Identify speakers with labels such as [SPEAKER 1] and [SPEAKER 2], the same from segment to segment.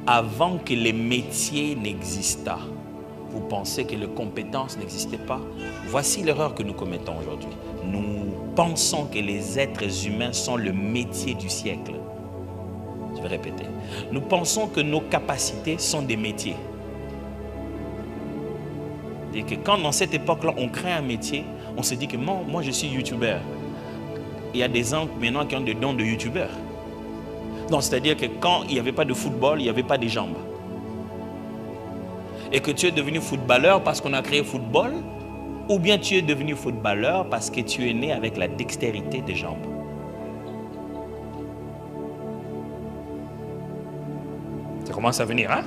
[SPEAKER 1] avant que les métiers n'existent, vous pensez que les compétences n'existaient pas? Voici l'erreur que nous commettons aujourd'hui. Nous pensons que les êtres humains sont le métier du siècle. Je vais répéter. Nous pensons que nos capacités sont des métiers. Et que quand dans cette époque-là, on crée un métier, on se dit que moi je suis youtubeur. Il y a des gens maintenant qui ont des dons de youtubeurs. Donc c'est-à-dire que quand il n'y avait pas de football, il n'y avait pas de jambes. Et que tu es devenu footballeur parce qu'on a créé football, ou bien tu es devenu footballeur parce que tu es né avec la dextérité des jambes. Ça commence à venir, hein?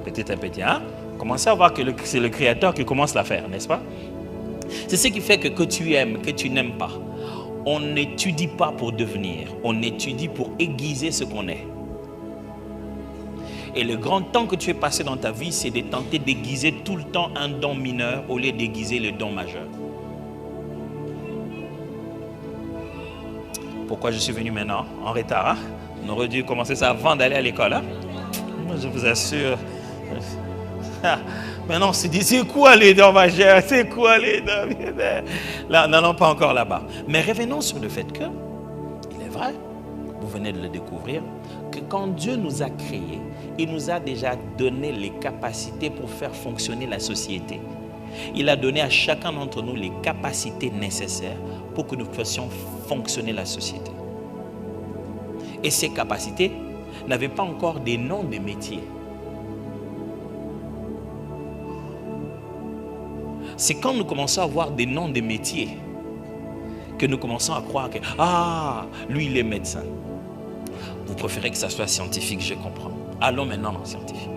[SPEAKER 1] Petit à petit, hein? Commencez à voir que c'est le Créateur qui commence à faire, n'est-ce pas? C'est ce qui fait que tu aimes, que tu n'aimes pas. On n'étudie pas pour devenir, on étudie pour aiguiser ce qu'on est. Et le grand temps que tu es passé dans ta vie, c'est de tenter d'aiguiser tout le temps un don mineur au lieu d'aiguiser le don majeur. Pourquoi je suis venu maintenant en retard, hein? On aurait dû commencer ça avant d'aller à l'école, hein? Je vous assure. Maintenant, on se dit, c'est quoi les dons majeurs? C'est quoi les dons mineurs? Là, non, pas encore là-bas. Mais revenons sur le fait que, il est vrai, vous venez de le découvrir, que quand Dieu nous a créés, il nous a déjà donné les capacités pour faire fonctionner la société. Il a donné à chacun d'entre nous les capacités nécessaires pour que nous fassions fonctionner la société. Et ces capacités n'avaient pas encore des noms de métiers. C'est quand nous commençons à avoir des noms de métiers que nous commençons à croire que lui il est médecin. Vous préférez que ça soit scientifique, je comprends. Allons maintenant dans le scientifique.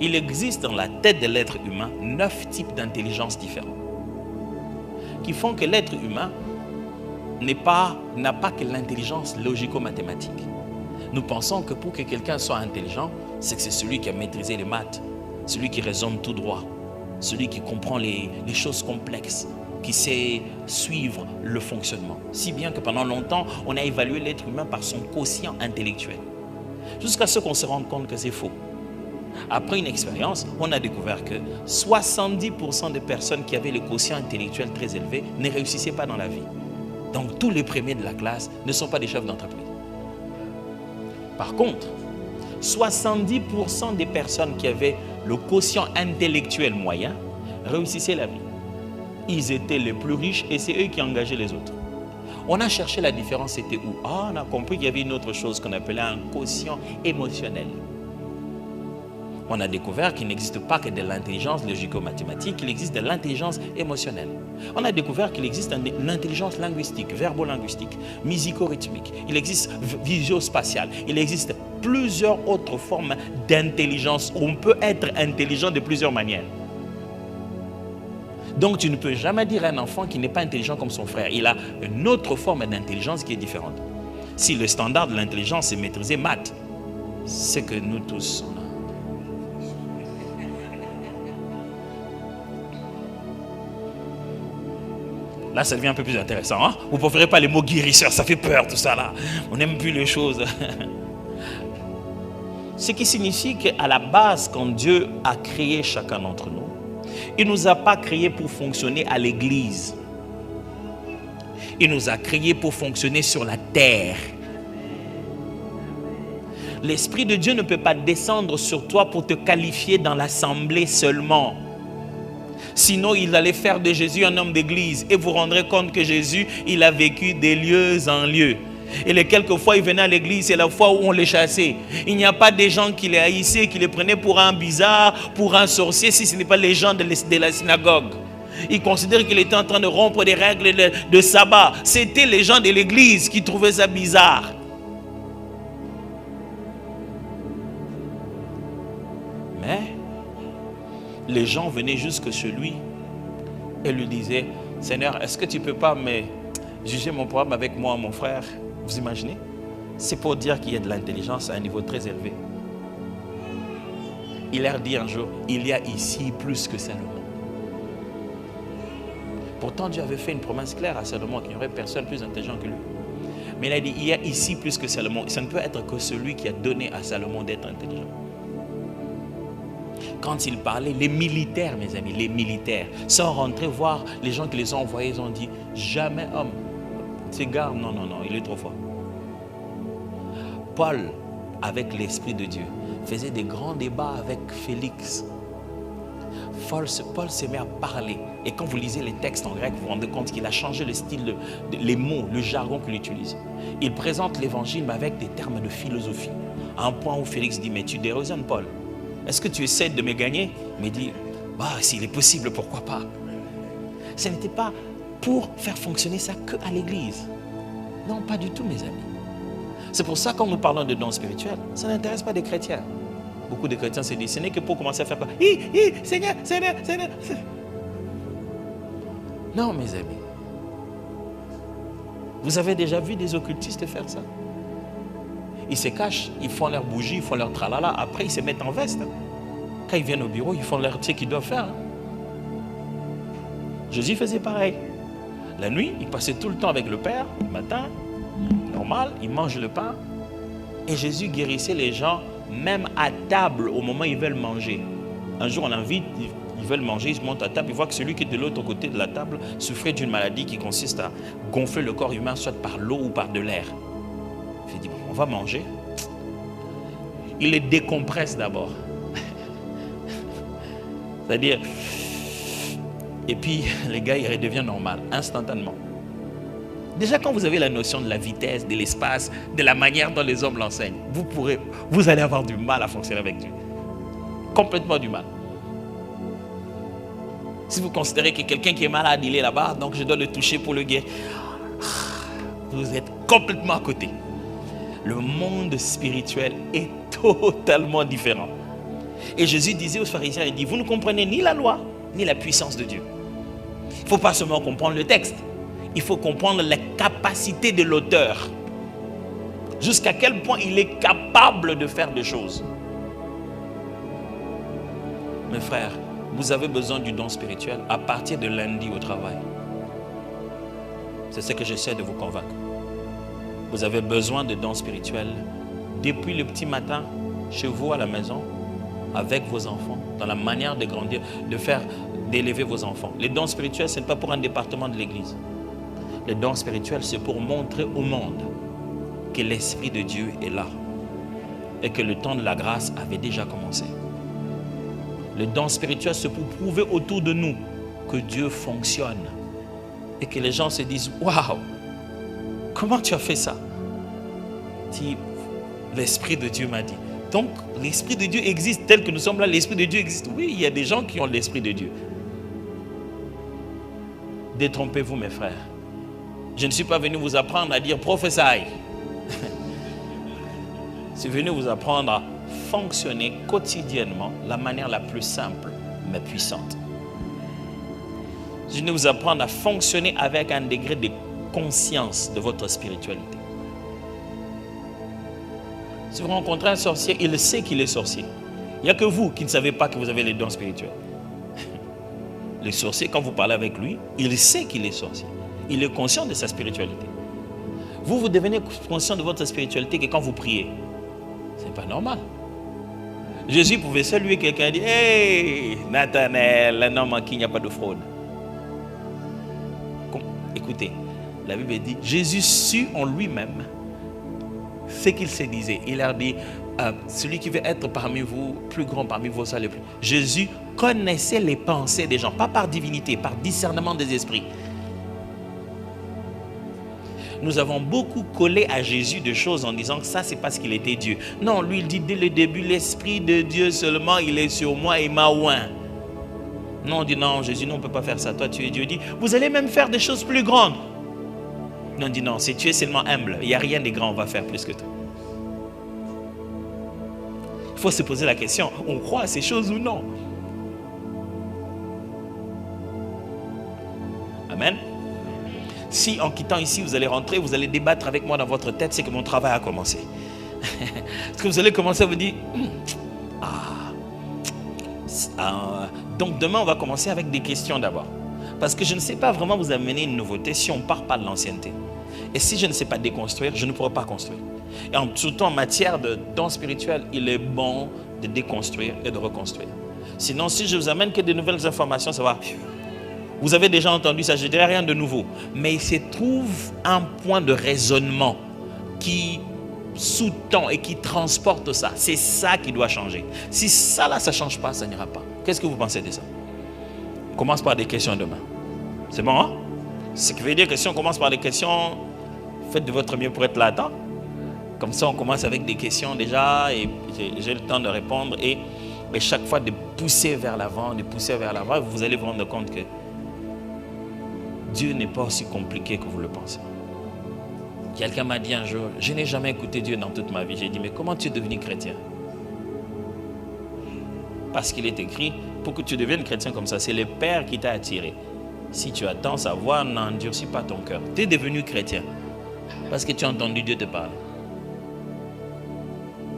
[SPEAKER 1] Il existe dans la tête de l'être humain 9 types d'intelligence différents qui font que l'être humain n'a pas que l'intelligence logico-mathématique. Nous pensons que pour que quelqu'un soit intelligent, c'est que c'est celui qui a maîtrisé les maths, celui qui raisonne tout droit, celui qui comprend les choses complexes, qui sait suivre le fonctionnement. Si bien que pendant longtemps, on a évalué l'être humain par son quotient intellectuel. Jusqu'à ce qu'on se rende compte que c'est faux. Après une expérience, on a découvert que 70% des personnes qui avaient le quotient intellectuel très élevé ne réussissaient pas dans la vie. Donc tous les premiers de la classe ne sont pas des chefs d'entreprise. Par contre, 70% des personnes qui avaient le quotient intellectuel moyen réussissaient la vie. Ils étaient les plus riches et c'est eux qui engageaient les autres. On a cherché la différence, c'était où? On a compris qu'il y avait une autre chose qu'on appelait un quotient émotionnel. On a découvert qu'il n'existe pas que de l'intelligence logico-mathématique, il existe de l'intelligence émotionnelle. On a découvert qu'il existe une intelligence linguistique, verbo-linguistique, musico-rythmique, il existe visio-spatiale, il existe plusieurs autres formes d'intelligence. On peut être intelligent de plusieurs manières. Donc tu ne peux jamais dire à un enfant qui n'est pas intelligent comme son frère. Il a une autre forme d'intelligence qui est différente. Si le standard de l'intelligence est maîtriser maths, c'est que nous tous on a. Là, ça devient un peu plus intéressant. Hein? Vous ne préférez pas les mots guérisseurs, ça fait peur tout ça là. On n'aime plus les choses. Ce qui signifie qu'à la base, quand Dieu a créé chacun d'entre nous, il ne nous a pas créés pour fonctionner à l'église. Il nous a créés pour fonctionner sur la terre. L'Esprit de Dieu ne peut pas descendre sur toi pour te qualifier dans l'assemblée seulement. Sinon, il allait faire de Jésus un homme d'église. Et vous rendrez compte que Jésus, il a vécu des lieux en lieux. Et les quelques fois il venait à l'église, c'est la fois où on les chassait. Il n'y a pas des gens qui les haïssaient, qui les prenaient pour un bizarre, pour un sorcier, si ce n'est pas les gens de la synagogue. Ils considéraient qu'il était en train de rompre des règles de sabbat. C'était les gens de l'église qui trouvaient ça bizarre. Mais les gens venaient jusque chez lui et lui disaient, Seigneur, est-ce que tu ne peux pas me juger mon problème avec moi, mon frère? Vous imaginez? C'est pour dire qu'il y a de l'intelligence à un niveau très élevé. Il leur dit un jour, il y a ici plus que Salomon. Pourtant, Dieu avait fait une promesse claire à Salomon qu'il n'y aurait personne plus intelligent que lui. Mais il a dit, il y a ici plus que Salomon. Ça ne peut être que celui qui a donné à Salomon d'être intelligent. Quand il parlait, les militaires, mes amis, les militaires, sans rentrer voir les gens qui les ont envoyés, ils ont dit, jamais homme. Ces gars, non, il est trop fort. Paul, avec l'Esprit de Dieu, faisait des grands débats avec Félix. Paul se met à parler. Et quand vous lisez les textes en grec, vous vous rendez compte qu'il a changé le style, les mots, le jargon qu'il utilise. Il présente l'évangile, mais avec des termes de philosophie. À un point où Félix dit, mais tu déraisonnes, Paul. Est-ce que tu essaies de me gagner? Mais il dit, s'il est possible, pourquoi pas? Ce n'était pas pour faire fonctionner ça qu'à l'église. Non, pas du tout, mes amis. C'est pour ça, quand nous parlons de dons spirituels, ça n'intéresse pas des chrétiens. Beaucoup de chrétiens se disent, ce n'est que pour commencer à faire quoi? Seigneur. Non, mes amis. Vous avez déjà vu des occultistes faire ça? Ils se cachent, ils font leur bougie, ils font leur tralala. Après, ils se mettent en veste. Quand ils viennent au bureau, ils font leur ce qu'ils doivent faire. Jésus faisait pareil. La nuit, il passait tout le temps avec le Père. Le matin, normal, il mange le pain. Et Jésus guérissait les gens, même à table, au moment où ils veulent manger. Un jour, on l'invite, ils veulent manger, ils se montent à table, ils voient que celui qui est de l'autre côté de la table souffrait d'une maladie qui consiste à gonfler le corps humain, soit par l'eau ou par de l'air. Il dit, on va manger. Il les décompresse d'abord. C'est-à-dire, et puis les gars, ils redeviennent normal, instantanément. Déjà, quand vous avez la notion de la vitesse, de l'espace, de la manière dont les hommes l'enseignent, vous allez avoir du mal à fonctionner avec Dieu. Complètement du mal. Si vous considérez que quelqu'un qui est malade, il est là-bas, donc je dois le toucher pour le guérir, vous êtes complètement à côté. Le monde spirituel est totalement différent. Et Jésus disait aux pharisiens, il dit, vous ne comprenez ni la loi, ni la puissance de Dieu. Il ne faut pas seulement comprendre le texte, il faut comprendre la capacité de l'auteur. Jusqu'à quel point il est capable de faire des choses. Mes frères, vous avez besoin du don spirituel à partir de lundi au travail. C'est ce que j'essaie de vous convaincre. Vous avez besoin de dons spirituels depuis le petit matin, chez vous à la maison, avec vos enfants, dans la manière de grandir, d'élever vos enfants. Les dons spirituels, ce n'est pas pour un département de l'église. Les dons spirituels, c'est pour montrer au monde que l'Esprit de Dieu est là et que le temps de la grâce avait déjà commencé. Les dons spirituels, c'est pour prouver autour de nous que Dieu fonctionne et que les gens se disent, waouh, comment tu as fait ça? L'Esprit de Dieu m'a dit. Donc, l'Esprit de Dieu existe tel que nous sommes là. L'Esprit de Dieu existe. Oui, il y a des gens qui ont l'Esprit de Dieu. Détrompez-vous, mes frères. Je ne suis pas venu vous apprendre à dire prophétie. Je suis venu vous apprendre à fonctionner quotidiennement de la manière la plus simple, mais puissante. Je suis venu vous apprendre à fonctionner avec un degré de conscience de votre spiritualité. Si vous rencontrez un sorcier, il sait qu'il est sorcier. Il n'y a que vous qui ne savez pas que vous avez les dons spirituels. Le sorcier, quand vous parlez avec lui, il sait qu'il est sorcier. Il est conscient de sa spiritualité. Vous devenez conscient de votre spiritualité que quand vous priez. Ce n'est pas normal. Jésus pouvait saluer quelqu'un et dire, hey, Nathanaël, un homme en qui il n'y a pas de fraude. Écoutez, la Bible dit, Jésus sut en lui-même ce qu'il se disait. Il leur dit, celui qui veut être parmi vous, plus grand parmi vous, ça le plus. Jésus connaissait les pensées des gens, pas par divinité, par discernement des esprits. Nous avons beaucoup collé à Jésus de choses en disant que ça c'est parce qu'il était Dieu. Non, lui il dit dès le début, l'Esprit de Dieu seulement, il est sur moi et m'a oint. Non, on dit non, Jésus, non, on ne peut pas faire ça. Toi tu es Dieu. Il dit, vous allez même faire des choses plus grandes. Non, on dit non, si tu es seulement humble, il n'y a rien de grand, on va faire plus que toi. Il faut se poser la question, on croit à ces choses ou non? Amen. Si en quittant ici, vous allez rentrer, vous allez débattre avec moi dans votre tête, c'est que mon travail a commencé. Parce que vous allez commencer à vous dire, donc demain, on va commencer avec des questions d'abord. Parce que je ne sais pas vraiment vous amener une nouveauté si on ne part pas de l'ancienneté. Et si je ne sais pas déconstruire, je ne pourrai pas construire. Et surtout en matière de dons spirituels, il est bon de déconstruire et de reconstruire. Sinon, si je vous amène que de nouvelles informations, ça va. Vous avez déjà entendu ça, je ne dirais rien de nouveau. Mais il se trouve un point de raisonnement qui sous-tend et qui transporte ça. C'est ça qui doit changer. Si ça là, ça ne change pas, ça n'ira pas. Qu'est-ce que vous pensez de ça? On commence par des questions demain. C'est bon, hein? Ce qui veut dire que si on commence par des questions, faites de votre mieux pour être là-dedans. Comme ça, on commence avec des questions déjà et j'ai le temps de répondre et chaque fois de pousser vers l'avant, vous allez vous rendre compte que Dieu n'est pas aussi compliqué que vous le pensez. Quelqu'un m'a dit un jour, je n'ai jamais écouté Dieu dans toute ma vie. J'ai dit, mais comment tu es devenu chrétien? Parce qu'il est écrit, pour que tu deviennes chrétien comme ça, c'est le Père qui t'a attiré. Si tu attends sa voix, n'endurcis pas ton cœur. Tu es devenu chrétien parce que tu as entendu Dieu te parler.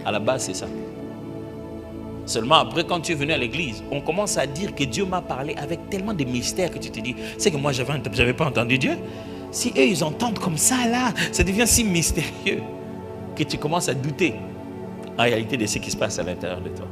[SPEAKER 1] À la base, c'est ça. Seulement après, quand tu es venu à l'église, on commence à dire que Dieu m'a parlé avec tellement de mystères que tu te dis, c'est que moi, je n'avais pas entendu Dieu. Si eux, ils entendent comme ça, là, ça devient si mystérieux que tu commences à douter en réalité de ce qui se passe à l'intérieur de toi.